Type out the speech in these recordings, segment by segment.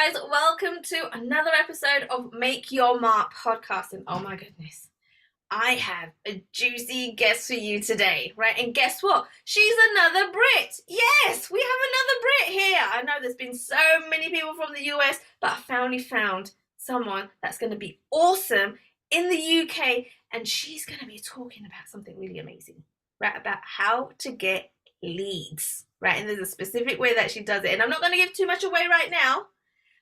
guys, welcome to another episode of Make Your Mark podcast. And oh my goodness, I have a juicy guest for you today, right? And guess what? She's another Brit. Yes, we have another Brit here. I know there's been so many people from the US, but I finally found someone that's going to be awesome in the UK. And she's going to be talking about something really amazing, right? About how to get leads, right? And there's a specific way that she does it. And I'm not going to give too much away right now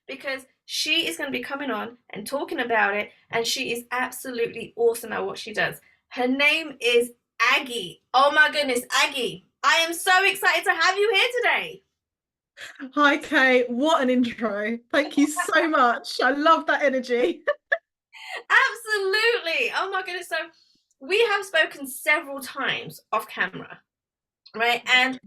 because she is going to be coming on and talking about it, and she is absolutely awesome at what she does. Her name is Aggie. Oh my goodness, Aggie. I am so excited to have you here today. Hi, Kate. What an intro. Thank you so much. I love that energy. Absolutely. Oh my goodness. So we have spoken several times off camera, right? And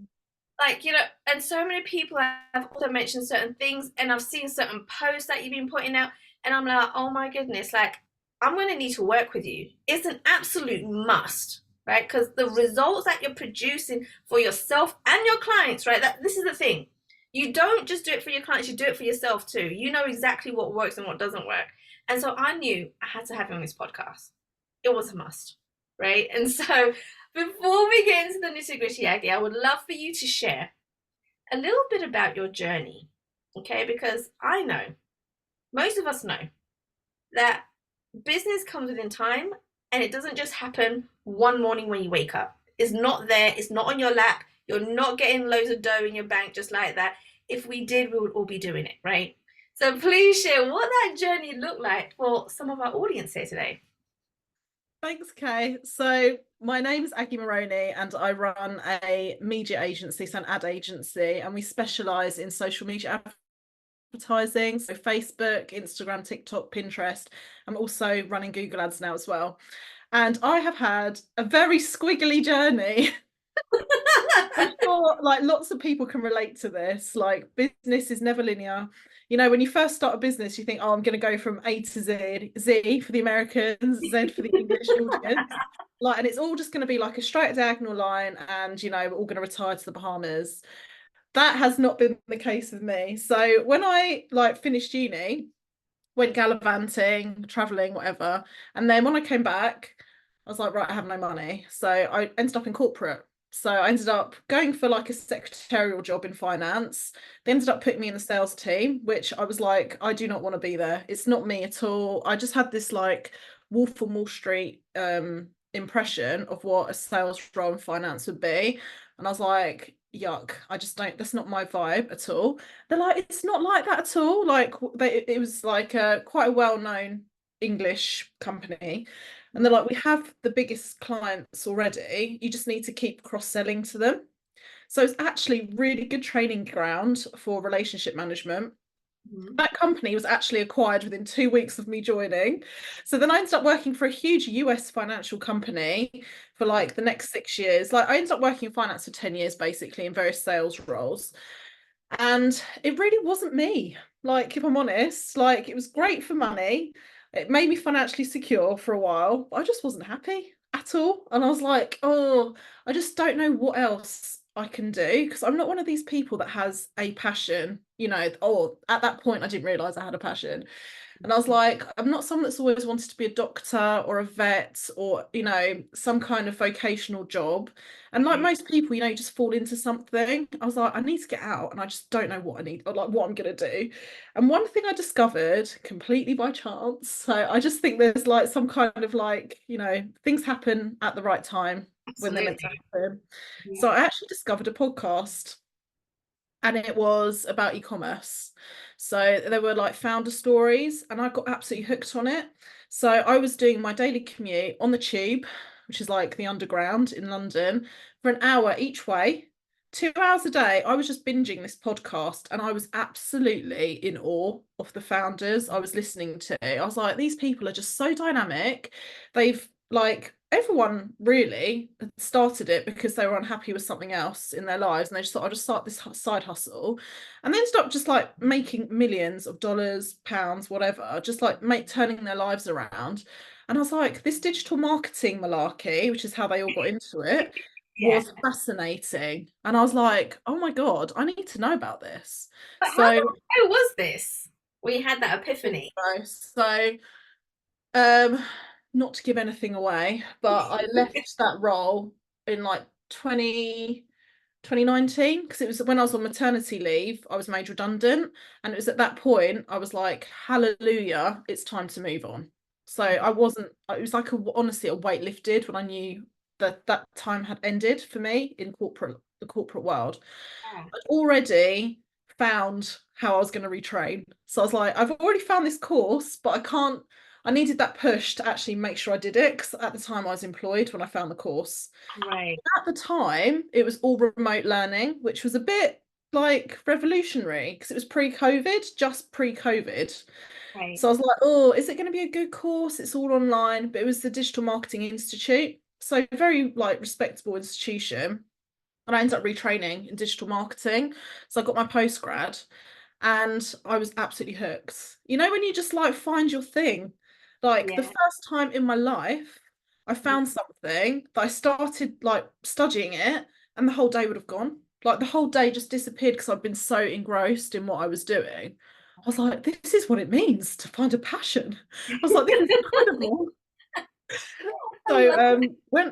and so many people have also mentioned certain things, and I've seen certain posts that you've been putting out, and I'm like, oh my goodness, like I'm going to need to work with you. It's an absolute must, right? Because the results that you're producing for yourself and your clients, right? That this is the thing. You don't just do it for your clients, you do it for yourself too. You know exactly what works and what doesn't work. And so I knew I had to have you on this podcast. It was a must, right? And so before we get into the nitty-gritty, Aggie, I would love for you to share a little bit about your journey, okay? Because I know, most of us know, that business comes within time and it doesn't just happen one morning when you wake up. It's not there, it's not on your lap, you're not getting loads of dough in your bank just like that. If we did, we would all be doing it, right? So please share what that journey looked like for some of our audience here today. Thanks, Kate. So my name's Aggie Meroni and I run a media agency, so an ad agency, and we specialise in social media advertising, so Facebook, Instagram, TikTok, Pinterest. I'm also running Google Ads now as well. And I have had a very squiggly journey. I'm sure like lots of people can relate to this. Like business is never linear. You know, when you first start a business, you think, oh, I'm going to go from A to Z, Z for the Americans, Z for the English audience. Like, and it's all just going to be like a straight diagonal line, and you know, we're all going to retire to the Bahamas. That has not been the case with me. So when I like finished uni, went gallivanting, traveling, whatever, and then when I came back, I was like, right, I have no money. So I ended up in corporate. So I ended up going for like a secretarial job in finance. They ended up putting me in the sales team, which I was like, I do not want to be there. It's not me at all. I just had this like Wolf on Wall Street impression of what a sales role in finance would be. And I was like, yuck, I just don't, that's not my vibe at all. They're like, it's not like that at all. Like it was like a quite a well-known English company. And they're like, we have the biggest clients already. You just need to keep cross-selling to them. So it's actually really good training ground for relationship management. Mhm. That company was actually acquired within 2 weeks of me joining. So then I ended up working for a huge US financial company for like the next 6 years. Like I ended up working in finance for 10 years, basically, in various sales roles. And it really wasn't me. Like, if I'm honest, like it was great for money. It made me financially secure for a while, but I just wasn't happy at all. And I was like, oh, I just don't know what else I can do because I'm not one of these people that has a passion, you know. Or at that point, I didn't realize I had a passion. And I was like, I'm not someone that's always wanted to be a doctor or a vet or, you know, some kind of vocational job. And like most people, you know, you just fall into something. I was like, I need to get out and I just don't know what I need or like what I'm gonna do. And one thing I discovered completely by chance. So I just think there's like some kind of like, you know, things happen at the right time when they're meant to Absolutely. happen. So Yeah. I actually discovered a podcast and it was about e-commerce. So there were like founder stories, and I got absolutely hooked on it. So I was doing my daily commute on the tube, which is like the underground in London, for an hour each way, 2 hours a day. I was just binging this podcast, and I was absolutely in awe of the founders I was listening to. I was like, these people are just so dynamic. They've like everyone really had started it because they were unhappy with something else in their lives, and they just thought, I'll just start this side hustle, and then stop just like making millions of dollars, pounds, whatever, just like turning their lives around. And I was like, this digital marketing malarkey, which is how they all got into it, Yeah. was fascinating. And I was like, oh my God, I need to know about this. But how So long ago was this? We had that epiphany. So, um, not to give anything away, but I left that role in like 2019 because it was when I was on maternity leave, I was made redundant. And it was at that point I was like, hallelujah, it's time to move on. So I wasn't, it was like honestly a weight lifted when I knew that that time had ended for me in the corporate world. Yeah. I'd already found how I was going to retrain. So I was like, I've already found this course, but I needed that push to actually make sure I did it because at the time I was employed when I found the course. Right. At the time, it was all remote learning, which was a bit like revolutionary because it was pre-COVID, just pre-COVID. Right. So I was like, oh, is it going to be a good course? It's all online, but it was the Digital Marketing Institute. So very like respectable institution. And I ended up retraining in digital marketing. So I got my postgrad and I was absolutely hooked. You know, when you just like find your thing, like the Yeah. first time in my life, I found something that I started like studying it, and the whole day would have gone. Like the whole day just disappeared because I've been so engrossed in what I was doing. I was like, this is what it means to find a passion. I was like, this is incredible. I So love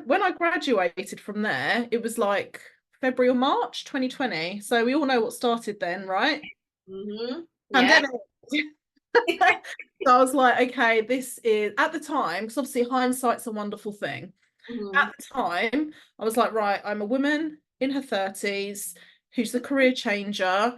when I graduated from there, it was like February or March 2020. So we all know what started then, right? it. Yeah. Pandemic. So I was like, okay, this is at the time, because obviously hindsight's a wonderful thing. Hmm. At the time, I was like, right, I'm a woman in her 30s who's the career changer.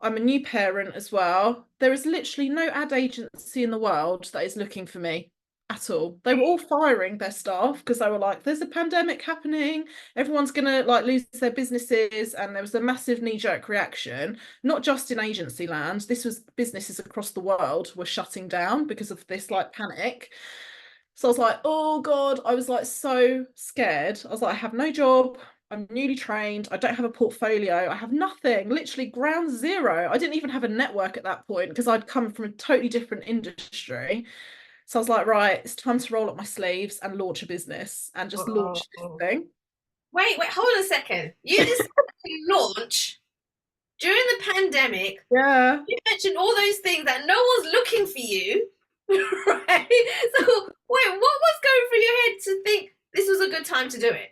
I'm a new parent as well. There is literally no ad agency in the world that is looking for me at all. They were all firing their staff because they were like, there's a pandemic happening, everyone's gonna like lose their businesses, and there was a massive knee-jerk reaction, not just in agency land. This was businesses across the world were shutting down because of this like panic. So I was like, oh God, I was like so scared. I was like, I have no job. I'm newly trained. I don't have a portfolio. I have nothing, literally ground zero. I didn't even have a network at that point because I'd come from a totally different industry. So I was like, right, it's time to roll up my sleeves and launch a business and just launch this Oh. thing. Wait, hold on a second. You decided to launch during the pandemic. Yeah. You mentioned all those things that no one's looking for you, right? So, wait, what was going through your head to think this was a good time to do it?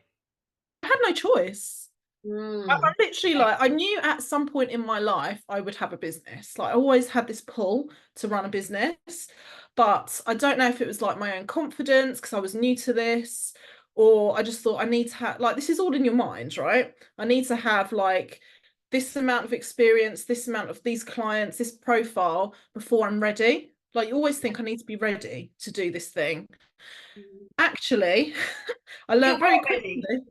I had no choice. I Mm. literally like I knew at some point in my life I would have a business. Like I always had this pull to run a business, but I don't know if it was like my own confidence because I was new to this, or I just thought I need to have like this is all in your mind, right? I need to have like this amount of experience, this amount of these clients, this profile before I'm ready. Like you always think I need to be ready to do this thing. Actually, I You learned very were ready. quickly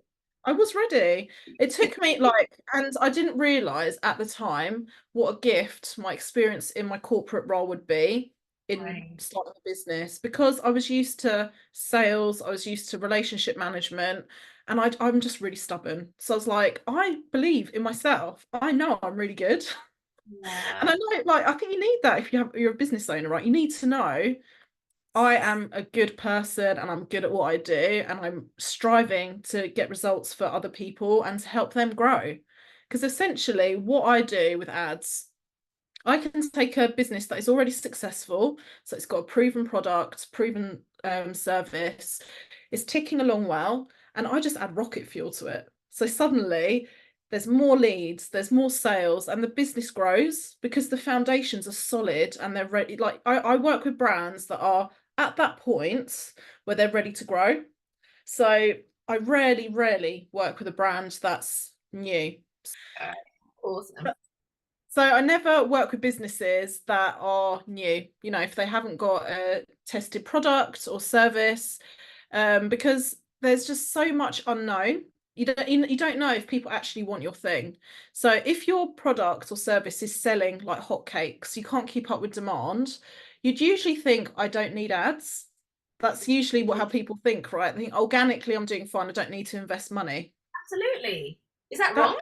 I was ready. It took me like, and I didn't realize at the time what a gift my experience in my corporate role would be in Right. starting a business because I was used to sales, I was used to relationship management, and I'm just really stubborn. So I was like, I believe in myself. I know I'm really good. And Yeah. I know, like, I think you need that if you're a business owner, right? You need to know I am a good person and I'm good at what I do, and I'm striving to get results for other people and to help them grow. Because essentially, what I do with ads, I can take a business that is already successful, so it's got a proven product, proven service, it's ticking along well, and I just add rocket fuel to it. So suddenly there's more leads, there's more sales, and the business grows because the foundations are solid and they're ready. Like I work with brands that are at that point where they're ready to grow. So I rarely work with a brand that's new. Awesome. So I never work with businesses that are new, you know, if they haven't got a tested product or service, because there's just so much unknown. You don't know if people actually want your thing. So if your product or service is selling like hotcakes, you can't keep up with demand, you'd usually think, I don't need ads. That's usually what how people think, right? They think organically I'm doing fine, I don't need to invest money. Absolutely. Is that That wrong?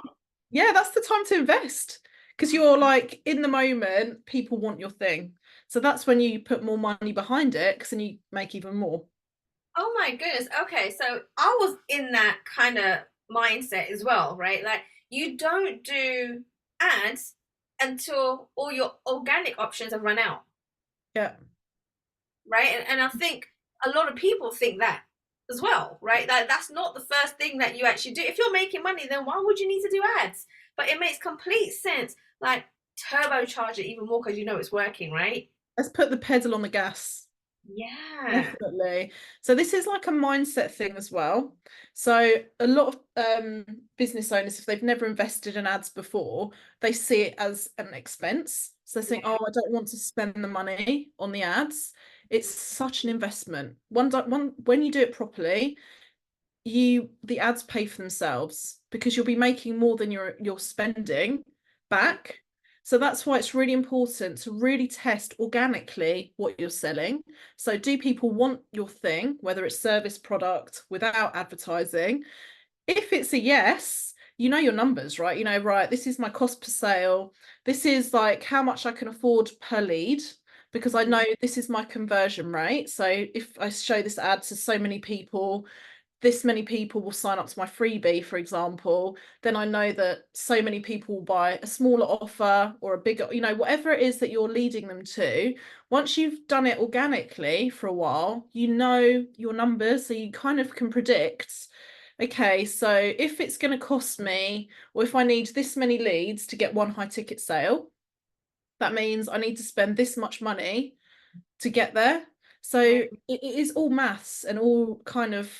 yeah, that's the time to invest because you're like in the moment, people want your thing. So that's when you put more money behind it because then you make even more. Oh my goodness. Okay, so I was in that kind of mindset as well, right? Like you don't do ads until all your organic options have run out. Yeah. Right. And I think a lot of people think that as well, right? That's not the first thing that you actually do. If you're making money, then why would you need to do ads? But it makes complete sense. Like, turbocharge it even more because you know it's working, right? Let's put the pedal on the gas. Yeah. Definitely. So this is like a mindset thing as well. So a lot of business owners, if they've never invested in ads before, they see it as an expense. So they think, Yeah. oh, I don't want to spend the money on the ads. It's such an investment. When you do it properly, the ads pay for themselves because you'll be making more than you're spending back. So that's why it's really important to really test organically what you're selling. So do people want your thing, whether it's service, product, without advertising? If it's a yes, you know your numbers, right? You know, right, this is my cost per sale. This is like how much I can afford per lead because I know this is my conversion rate. So if I show this ad to so many people, this many people will sign up to my freebie, for example, then I know that so many people will buy a smaller offer or a bigger, whatever it is that you're leading them to. Once you've done it organically for a while, you know your numbers, so you kind of can predict, okay, so if it's going to cost me, or if I need this many leads to get one high ticket sale, that means I need to spend this much money to get there. So it is all maths and all kind of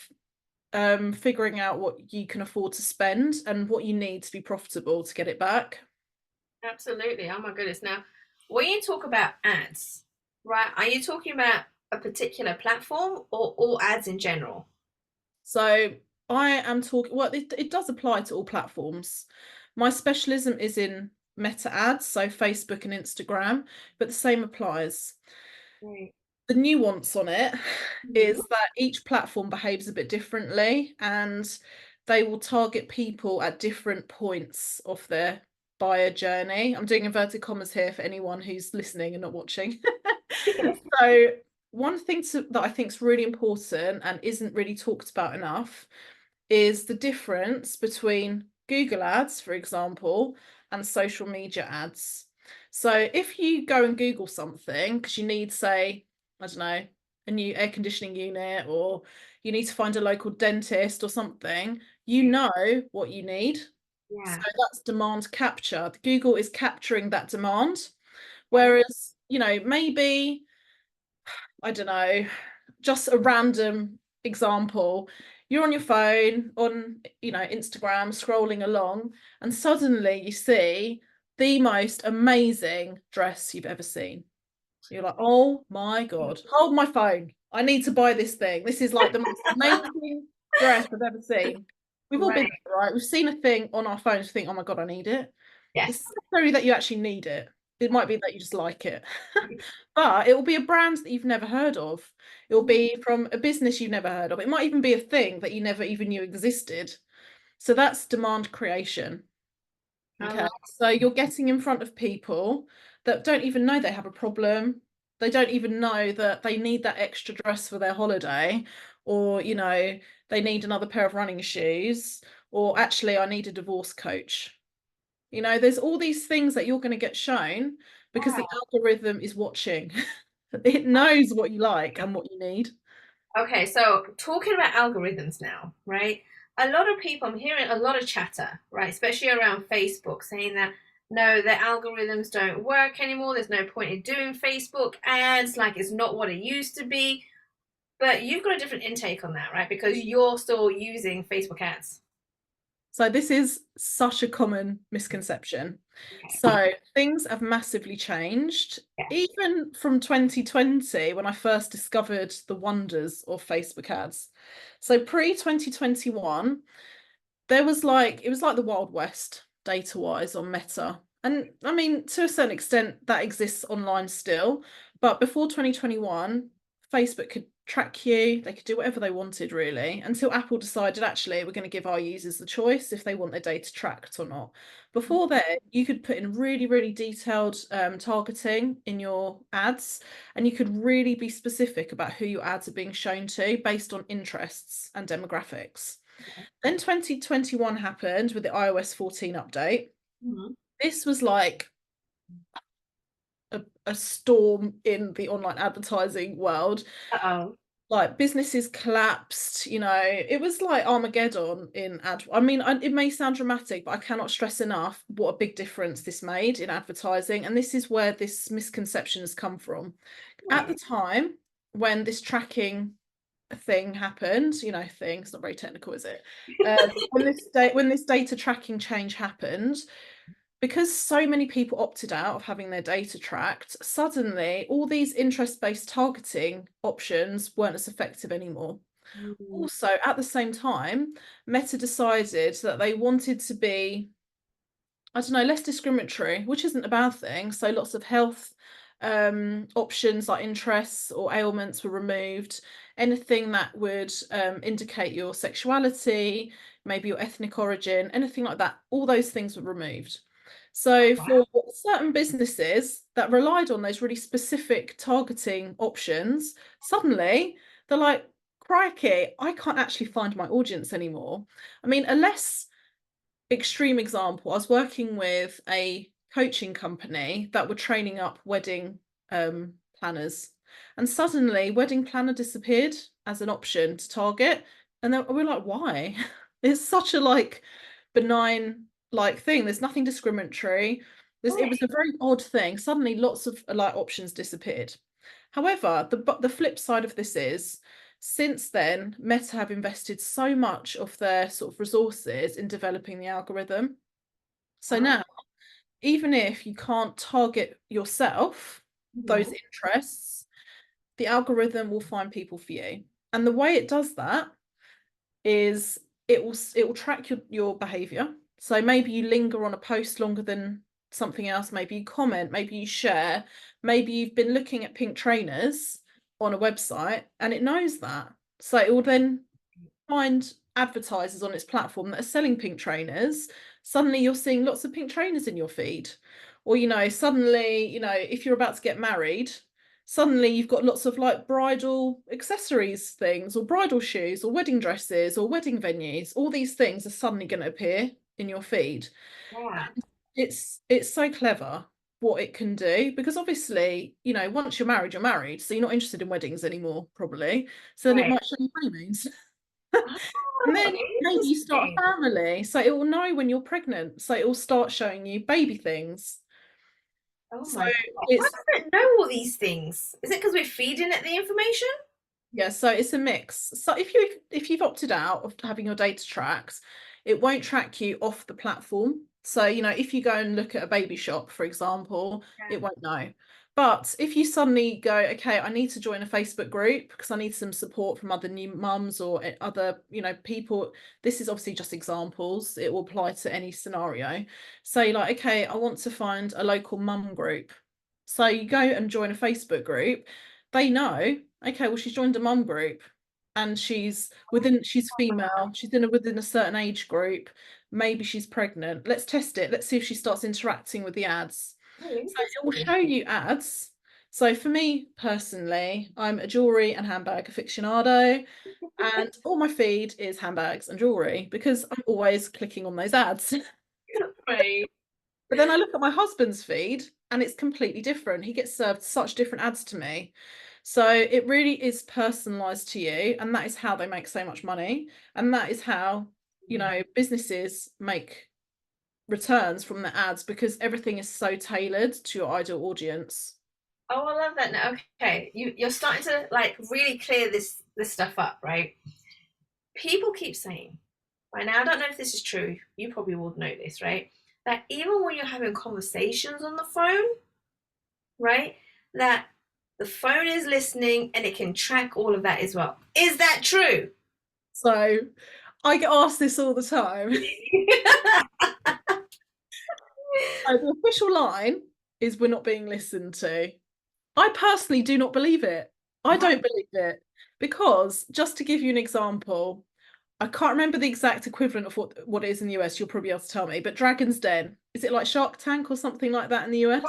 figuring out what you can afford to spend and what you need to be profitable to get it back. Absolutely. Oh my goodness. Now, when you talk about ads, right, are you talking about a particular platform or all ads in general? So I am talking, well, it does apply to all platforms. My specialism is in meta ads, so Facebook and Instagram, but the same applies. Right. The nuance on it Mhm. is that each platform behaves a bit differently and they will target people at different points of their buyer journey. I'm doing inverted commas here for anyone who's listening and not watching. So one thing that I think is really important and isn't really talked about enough is the difference between Google ads, for example, and social media ads. So if you go and Google something because you need, say, I don't know, a new air conditioning unit, or you need to find a local dentist or something, you know what you need. So Yeah. that's demand capture. Google is capturing that demand. Okay. Whereas, maybe, I don't know, just a random example. You're on your phone on, Instagram, scrolling along, and suddenly you see the most amazing dress you've ever seen. You're like, oh my God, hold my phone. I need to buy this thing. This is like the most amazing dress I've ever seen. We've all been Right. there, right? We've seen a thing on our phones, think, oh my God, I need it. It's Yes. not necessarily that you actually need it. It might be that you just like it. But it will be a brand that you've never heard of. It will be from a business you've never heard of. It might even be a thing that you never even knew existed. So that's demand creation. I Okay. love So you're getting in front of people that don't even know they have a problem. They don't even know that they need that extra dress for their holiday, or, they need another pair of running shoes, or actually, I need a divorce coach. There's all these things that you're going to get shown because the that. algorithm is watching. It knows what you like and what you need. Okay, so talking about algorithms now, right? A lot of people, I'm hearing a lot of chatter, right? Especially around Facebook, saying that no, the algorithms don't work anymore. There's no point in doing Facebook ads, like it's not what it used to be. But you've got a different intake on that, right? Because you're still using Facebook ads. So this is such a common misconception. Okay. So things have massively changed, Yeah. even from 2020 when I first discovered the wonders of Facebook ads. So pre 2021, it was like the Wild West data wise on Meta. And I mean, to a certain extent, that exists online still. But before 2021, Facebook could track you, they could do whatever they wanted, really, until Apple decided actually we're going to give our users the choice if they want their data tracked or not. Before then, you could put in really, really detailed targeting in your ads, and you could really be specific about who your ads are being shown to based on interests and demographics. Then 2021 happened with the iOS 14 update. Mhm. This was like a storm in the online advertising world. Uh-oh. Like businesses collapsed, it was like Armageddon in ad. I mean, it may sound dramatic, but I cannot stress enough what a big difference this made in advertising. And this is where this misconception has come from. At the time when this tracking thing happened, it's not very technical, is it? When this data tracking change happened, because so many people opted out of having their data tracked, suddenly all these interest-based targeting options weren't as effective anymore. Mm. Also, at the same time, Meta decided that they wanted to be, I don't know, less discriminatory, which isn't a bad thing. So lots of health options like interests or ailments were removed. Anything that would indicate your sexuality, maybe your ethnic origin, anything like that, all those things were removed. So Wow. for certain businesses that relied on those really specific targeting options, suddenly they're like, crikey, I can't actually find my audience anymore. I mean, a less extreme example, I was working with a coaching company that were training up wedding planners, and suddenly wedding planner disappeared as an option to target. And then we're like, why? It's such a benign thing. There's nothing discriminatory. It was Right. a very odd thing. Suddenly lots of options disappeared. However, the flip side of this is, since then, Meta have invested so much of their sort of resources in developing the algorithm. So Oh, now, even if you can't target yourself, those mhm. interests, the algorithm will find people for you. And the way it does that is it will track your behavior. So maybe you linger on a post longer than something else, maybe you comment, maybe you share, maybe you've been looking at pink trainers on a website and it knows that. So it will then find advertisers on its platform that are selling pink trainers. Suddenly you're seeing lots of pink trainers in your feed. Or, suddenly, if you're about to get married, suddenly you've got lots of bridal accessories things, or bridal shoes, or wedding dresses, or wedding venues. All these things are suddenly going to appear in your feed. Yeah. And it's so clever what it can do, because obviously, once you're married, you're married. So you're not interested in weddings anymore, probably. So then it Right. might show you honeymoons. And Oh, then maybe you start a interesting. family, so it will know when you're pregnant. So it will start showing you baby things. Oh So my God. Why it's does it know all these things? Is it because we're feeding it the information? Yeah, so it's a mix. So if you've opted out of having your data tracked, it won't track you off the platform. So, if you go and look at a baby shop, for example, Yeah. it won't know. But if you suddenly go, okay, I need to join a Facebook group because I need some support from other new mums or other, people. This is obviously just examples. It will apply to any scenario. So you're like, okay, I want to find a local mum group. So you go and join a Facebook group. They know, okay, well, she's joined a mum group and she's female, she's within a certain age group, maybe she's pregnant. Let's test it. Let's see if she starts interacting with the ads. Oh, So it will interesting. show you ads. So for me personally, I'm a jewelry and handbag aficionado, and all my feed is handbags and jewelry because I'm always clicking on those ads. Right. But then I look at my husband's feed and it's completely different. He gets served such different ads to me. So it really is personalized to you. And that is how they make so much money. And that is how, businesses make returns from the ads, because everything is so tailored to your ideal audience. Oh, I love that. Now, okay, you're starting to really clear this stuff up, right? People keep saying, right now, I don't know if this is true. You probably will know this, right? That even when you're having conversations on the phone, right, that the phone is listening and it can track all of that as well. Is that true? So I get asked this all the time. The official line is, we're not being listened to. I personally do not believe it. I Wow. don't believe it, because, just to give you an example, I can't remember the exact equivalent of what it is in the US. You'll probably be able to tell me. But Dragon's Den, is it like Shark Tank or something like that in the US?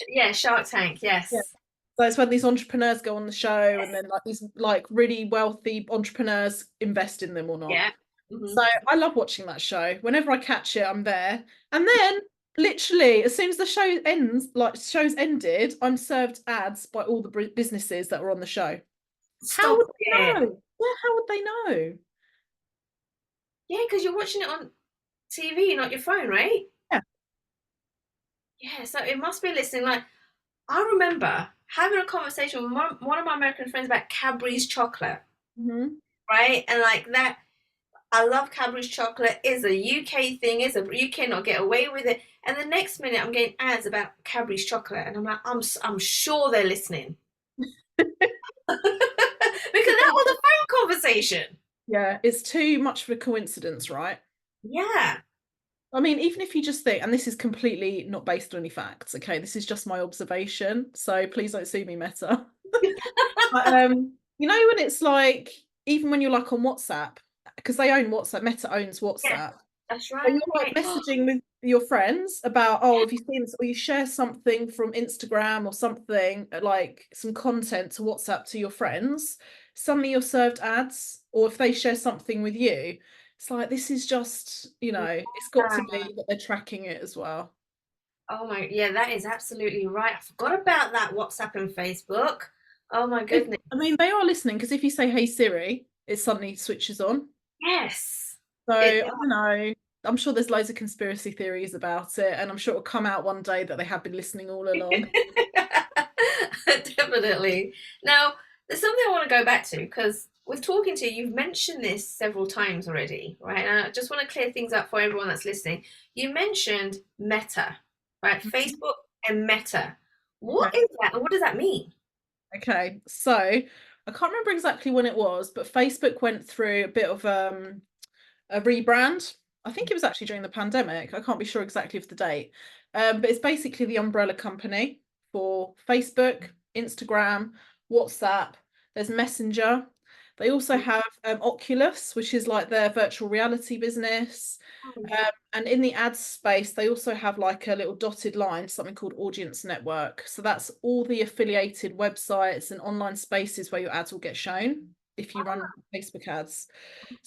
Yeah, Shark Tank. Yeah. Yes. So it's when these entrepreneurs go on the show, and Yes. then these really wealthy entrepreneurs invest in them or not. Yeah. So Hmm. I love watching that show. Whenever I catch it, I'm there. And then literally, as soon as the show ends, like show's ended, I'm served ads by all the businesses that were on the show. How Stop would they it. know? Yeah, how would they know? Yeah, because you're watching it on TV, not your phone, right? Yeah. Yeah, so it must be listening. Like, I remember having a conversation with one of my American friends about Cadbury's chocolate, Hmm. right? And like that, I love Cadbury's chocolate. Is a UK thing. Is a you cannot get away with it. And the next minute, I'm getting ads about Cadbury's chocolate, and I'm like, I'm sure they're listening because that was a phone conversation. Yeah, it's too much of a coincidence, right? Yeah. I mean, even if you just think, and this is completely not based on any facts, okay, this is just my observation, so please don't sue me, Meta. But you know when it's like, even when you're like on WhatsApp, because they own WhatsApp, Meta owns Yes, WhatsApp. that's And you're like right. messaging with your friends about, oh, have you seen this? Or you share something from Instagram or something, like some content to WhatsApp to your friends. Suddenly you're served ads, or if they share something with you, it's like, this is just, it's got to Yeah. be that they're tracking it as well. Oh my, yeah, that is absolutely right. I forgot about that WhatsApp and Facebook. Oh my goodness. I mean, they are listening because if you say, hey Siri, it suddenly switches on. Yes. So I It don't know. I'm sure there's loads of conspiracy theories about it, and I'm sure it'll come out one day that they have been listening all along. definitely. Now, there's something I want to go back to because with talking to you, you've mentioned this several times already, right? And I just want to clear things up for everyone that's listening. You mentioned Meta, right? Facebook and Meta. What Okay. is that and what does that mean? Okay. So I can't remember exactly when it was, but Facebook went through a bit of a rebrand. I think it was actually during the pandemic. I can't be sure exactly of the date. But it's basically the umbrella company for Facebook, Instagram, WhatsApp. There's Messenger. They also have Oculus, which is like their virtual reality business. Oh, yeah. And in the ads space, they also have like a little dotted line, something called Audience Network. So that's all the affiliated websites and online spaces where your ads will get shown if you run Facebook ads.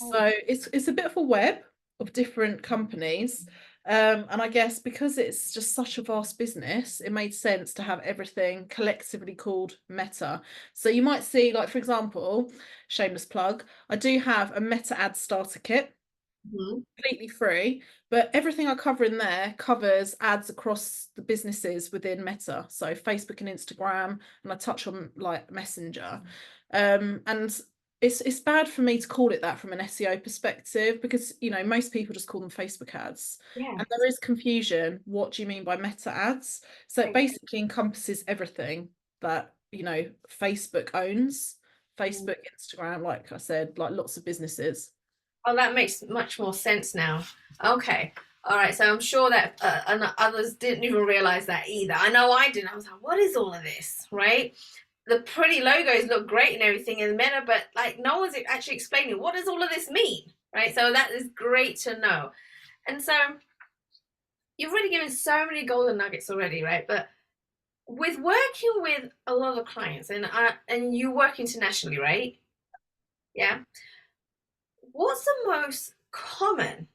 Oh, So it's a bit of a web of different companies. And I guess because it's just such a vast business, it made sense to have everything collectively called Meta. So you might see, like, for example, shameless plug, I do have a Meta ad starter kit, mhm. completely free, but everything I cover in there covers ads across the businesses within Meta, so Facebook and Instagram, and I touch on like Messenger. And it's bad for me to call it that from an SEO perspective because most people just call them Facebook ads. Yeah. And there is confusion. What do you mean by Meta ads? So it basically encompasses everything that Facebook owns. Facebook, Instagram, like I said, like lots of businesses. Oh, that makes much more sense now. Okay. All right. So I'm sure that and others didn't even realize that either. I know I didn't. I was like, what is all of this? Right? The pretty logos look great and everything in Meta, but like no one's actually explaining what does all of this mean? Right? So that is great to know. And so you've already given so many golden nuggets already, right? But with working with a lot of clients and you work internationally, right? Yeah. What's the most common,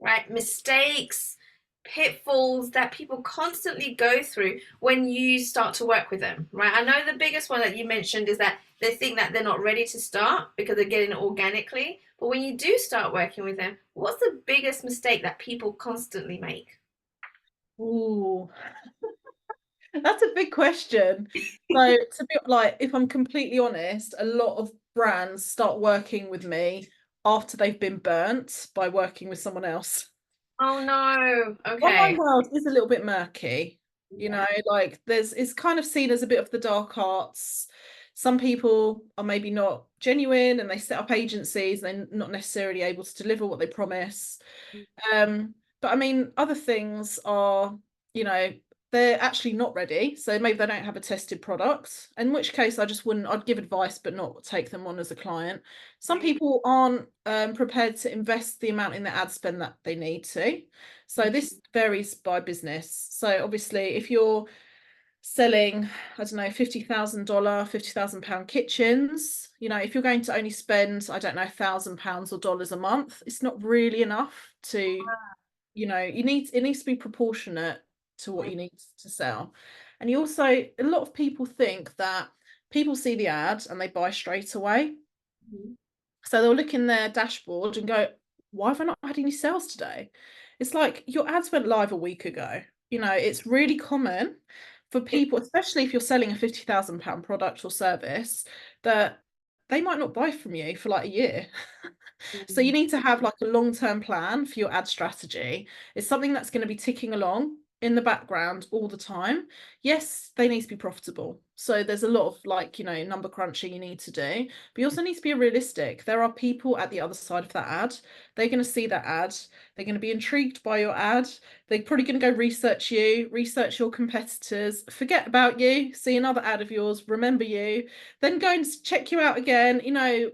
right, mistakes, pitfalls that people constantly go through when you start to work with them, right? I know the biggest one that you mentioned is that they think that they're not ready to start because they're getting it organically. But when you do start working with them, what's the biggest mistake that people constantly make? Ooh, that's a big question. So, to be like, if I'm completely honest, a lot of brands start working with me after they've been burnt by working with someone else. Oh no. Online Okay. world is a little bit murky, Yeah. like it's kind of seen as a bit of the dark arts. Some people are maybe not genuine and they set up agencies and they're not necessarily able to deliver what they promise. But I mean, other things are, you know, they're actually not ready. So maybe they don't have a tested product, in which case I'd give advice, but not take them on as a client. Some Right. people aren't prepared to invest the amount in the ad spend that they need to. So this varies by business. So obviously, if you're selling, I don't know, $50,000, £50,000 kitchens, if you're going to only spend, I don't know, £1,000 or dollars a month, it's not really enough to it needs to be proportionate to what you need to sell. And you also, a lot of people think that people see the ad and they buy straight away. Mhm. So they'll look in their dashboard and go, why have I not had any sales today? It's like your ads went live a week ago. It's really common for people, especially if you're selling a £50,000 product or service, that they might not buy from you for like a year. So you Mhm. need to have like a long-term plan for your ad strategy. It's something that's going to be ticking along in the background all the time. Yes, they need to be profitable. So there's a lot of like, number crunching you need to do, but you also need to be realistic. There are people at the other side of that ad. They're going to see that ad. They're going to be intrigued by your ad. They're probably going to go research you, research your competitors, forget about you, see another ad of yours, remember you, then go and check you out again. The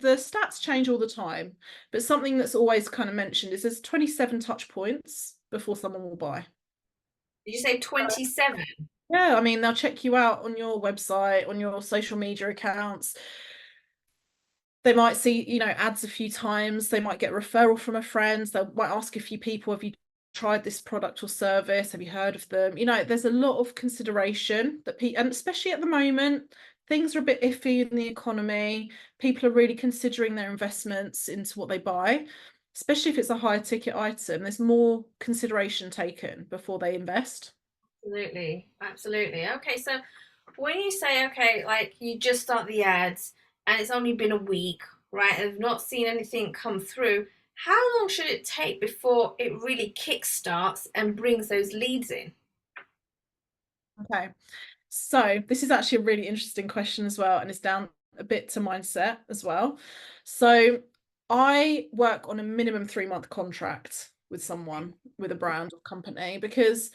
stats change all the time, but something that's always kind of mentioned is there's 27 touch points before someone will buy. Did you say 27? Yeah, I mean, they'll check you out on your website, on your social media accounts. They might see, ads a few times. They might get a referral from a friend. They might ask a few people, have you tried this product or service? Have you heard of them? There's a lot of consideration that people, and especially at the moment, things are a bit iffy in the economy. People are really considering their investments into what they buy, especially if it's a higher ticket item. There's more consideration taken before they invest. Absolutely, absolutely. Okay, so when you say, okay, like you just start the ads and it's only been a week, right? And I've not seen anything come through. How long should it take before it really kickstarts and brings those leads in? Okay. So this is actually a really interesting question as well, and it's down a bit to mindset as well. So I work on a minimum 3-month contract with someone, with a brand or company, because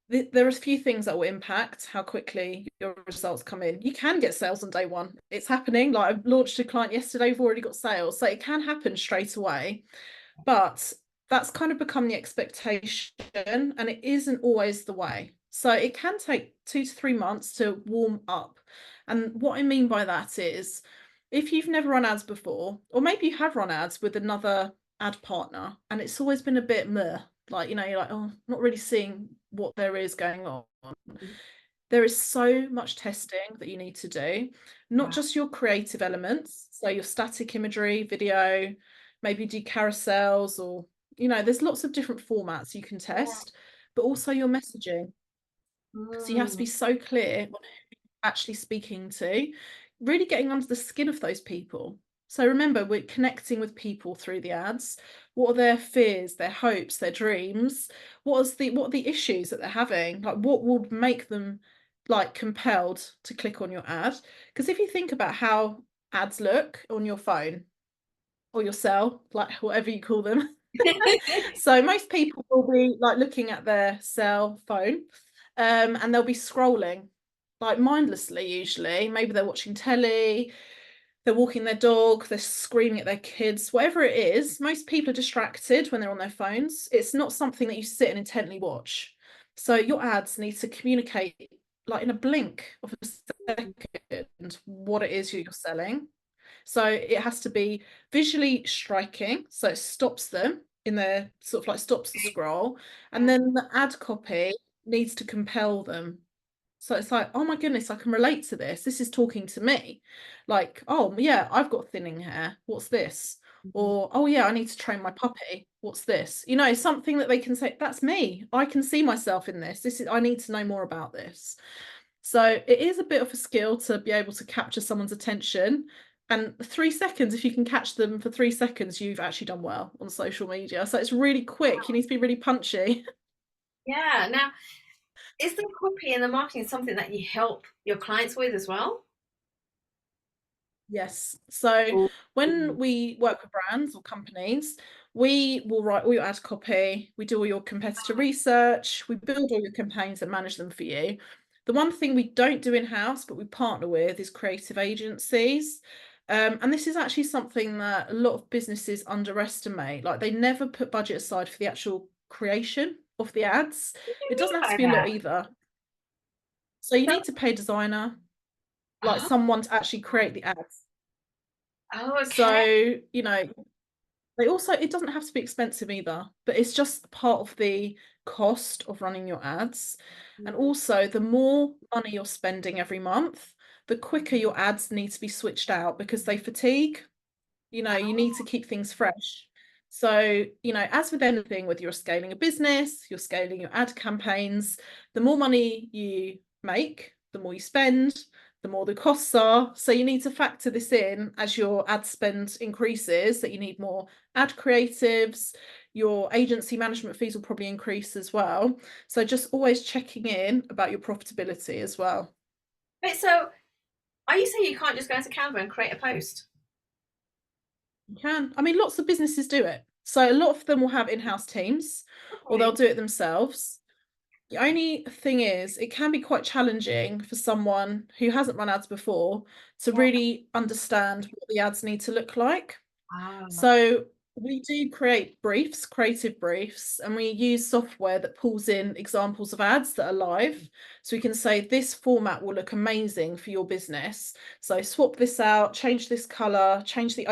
there are a few things that will impact how quickly your results come in. You can get sales on day one. It's happening. Like I've launched a client yesterday, we've already got sales. So it can happen straight away. But that's kind of become the expectation, and it isn't always the way. So it can take 2 to 3 months to warm up. And what I mean by that is if you've never run ads before, or maybe you have run ads with another ad partner and it's always been a bit meh, like, you're like, oh, not really seeing what there is going on. There is so much testing that you need to do, not Wow. just your creative elements, so your static imagery, video, maybe do carousels, or, there's lots of different formats you can test, but also your messaging. So you have to be Mm. so clear on actually speaking to, really getting under the skin of those people. So remember, we're connecting with people through the ads. What are their fears, their hopes, their dreams? What are the issues that they're having? Like what would make them like compelled to click on your ad? Because if you think about how ads look on your phone or your cell, like whatever you call them. So most people will be like looking at their cell phone, and they'll be scrolling like mindlessly usually. Maybe they're watching telly, they're walking their dog, they're screaming at their kids, whatever it is. Most people are distracted when they're on their phones. It's not something that you sit and intently watch. So your ads need to communicate like in a blink of a second what it is you're selling. So it has to be visually striking, so it stops them in their sort of like stops the scroll, and Yeah. then the ad copy needs to compel them. So it's like, oh my goodness, I can relate to this. This is talking to me. Like, oh yeah, I've got thinning hair. What's this? Mhm. Or, oh yeah, I need to train my puppy. What's this? Something that they can say, that's me. I can see myself in this. I need to know more about this. So it is a bit of a skill to be able to capture someone's attention. And 3 seconds, if you can catch them for 3 seconds, you've actually done well on social media. So it's really quick. You need to be really punchy. Yeah. Now, is the copy and the marketing something that you help your clients with as well? Yes. So when Mm. we work with brands or companies, we will write all your ad copy, we do all your competitor research, we build all your campaigns and manage them for you. The one thing we don't do in-house, but we partner with, is creative agencies. And this is actually something that a lot of businesses underestimate. Like they never put budget aside for the actual creation of the ads. What do you It doesn't have to mean be by a lot that? either. So you So, need to pay a designer, like oh, someone to actually create the ads. oh, okay. So, It doesn't have to be expensive either, but it's just part of the cost of running your ads. And also, the more money you're spending every month, the quicker your ads need to be switched out because they fatigue. You need to keep things fresh. So, as with anything, whether you're scaling a business, you're scaling your ad campaigns, the more money you make, the more you spend, the more the costs are. So you need to factor this in as your ad spend increases, that you need more ad creatives, your agency management fees will probably increase as well. So just always checking in about your profitability as well. Wait, so are you saying you can't just go into Canva and create a post? You can. I mean, lots of businesses do it. So a lot of them will have in-house teams or they'll Okay. do it themselves. The only thing is, it can be quite challenging for someone who hasn't run ads before to Yeah. really understand what the ads need to look like. Ah, So we do create briefs, creative briefs, and we use software that pulls in examples of ads that are live. So we can say this format will look amazing for your business. So swap this out, change this color, change the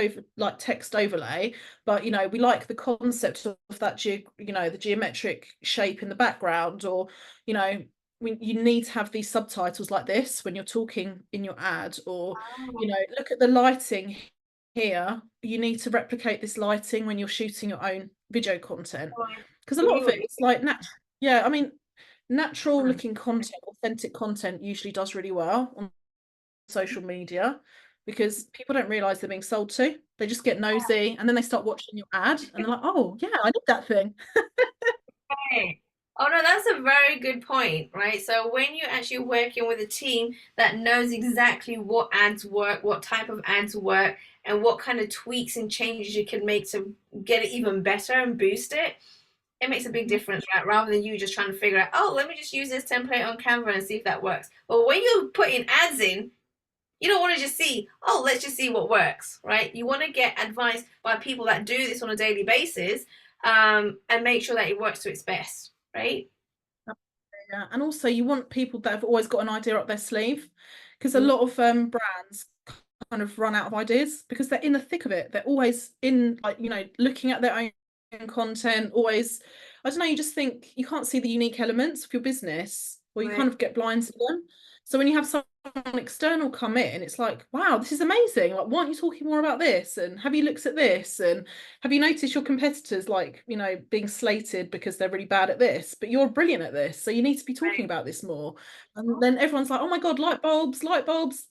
text overlay. But we like the concept of that the geometric shape in the background, or you need to have these subtitles like this when you're talking in your ad, or look at the lighting here, you need to replicate this lighting when you're shooting your own video content, because a lot of it it's like natural looking content, authentic content usually does really well on social media, because people don't realize they're being sold to. They just get nosy and then they start watching your ad and they're like, oh yeah, I need that thing. okay. Oh no, that's a very good point, right? So when you're actually working with a team that knows exactly what ads work, what type of ads work, and what kind of tweaks and changes you can make to get it even better and boost it, it makes a big difference, right? Rather than you just trying to figure out, oh, let me just use this template on Canva and see if that works. But when you're putting ads in, you don't want to just see, oh, let's just see what works, right? You want to get advice by people that do this on a daily basis, and make sure that it works to its best, right? Yeah, and also you want people that have always got an idea up their sleeve, because a Mhm. lot of brands kind of run out of ideas because they're in the thick of it. They're always in, looking at their own content, always, I don't know, you just think you can't see the unique elements of your business, or you kind Right. of get blind to them. So when you have someone external come in, it's like, wow, this is amazing. Like, why aren't you talking more about this? And have you looked at this? And have you noticed your competitors, being slated because they're really bad at this, but you're brilliant at this, so you need to be talking about this more. And then everyone's like, oh my God, light bulbs,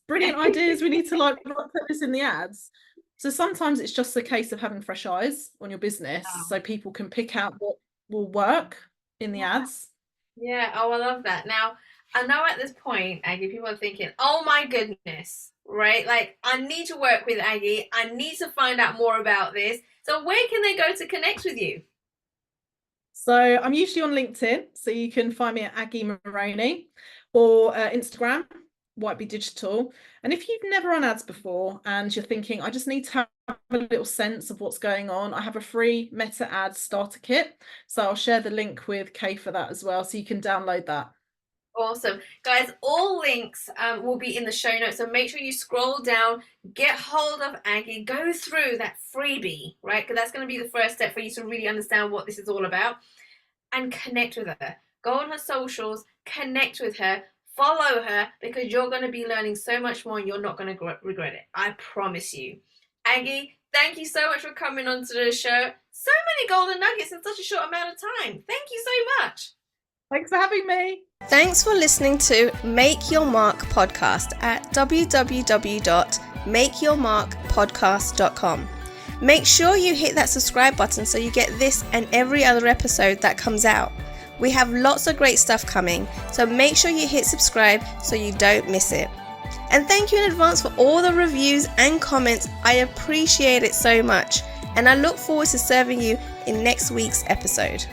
brilliant ideas. We need to put this in the ads. So sometimes it's just a case of having fresh eyes on your business so people can pick out what will work in the ads. Yeah, oh, I love that. Now, I know at this point, Aggie, people are thinking, oh my goodness, right? Like, I need to work with Aggie. I need to find out more about this. So, where can they go to connect with you? So I'm usually on LinkedIn, so you can find me at Aggie Meroni, or Instagram, White Bee Digital. And if you've never run ads before and you're thinking, I just need to have a little sense of what's going on, I have a free Meta Ads starter kit. So I'll share the link with Kay for that as well, so you can download that. Awesome. Guys, all links will be in the show notes. So make sure you scroll down, get hold of Aggie, go through that freebie, right? Because that's going to be the first step for you to really understand what this is all about, and connect with her. Go on her socials, connect with her, follow her, because you're going to be learning so much more and you're not going to regret it. I promise you. Aggie, thank you so much for coming onto the show. So many golden nuggets in such a short amount of time. Thank you so much. Thanks for having me. Thanks for listening to Make Your Mark podcast at www.makeyourmarkpodcast.com. Make sure you hit that subscribe button so you get this and every other episode that comes out. We have lots of great stuff coming, so make sure you hit subscribe so you don't miss it. And thank you in advance for all the reviews and comments. I appreciate it so much, and I look forward to serving you in next week's episode.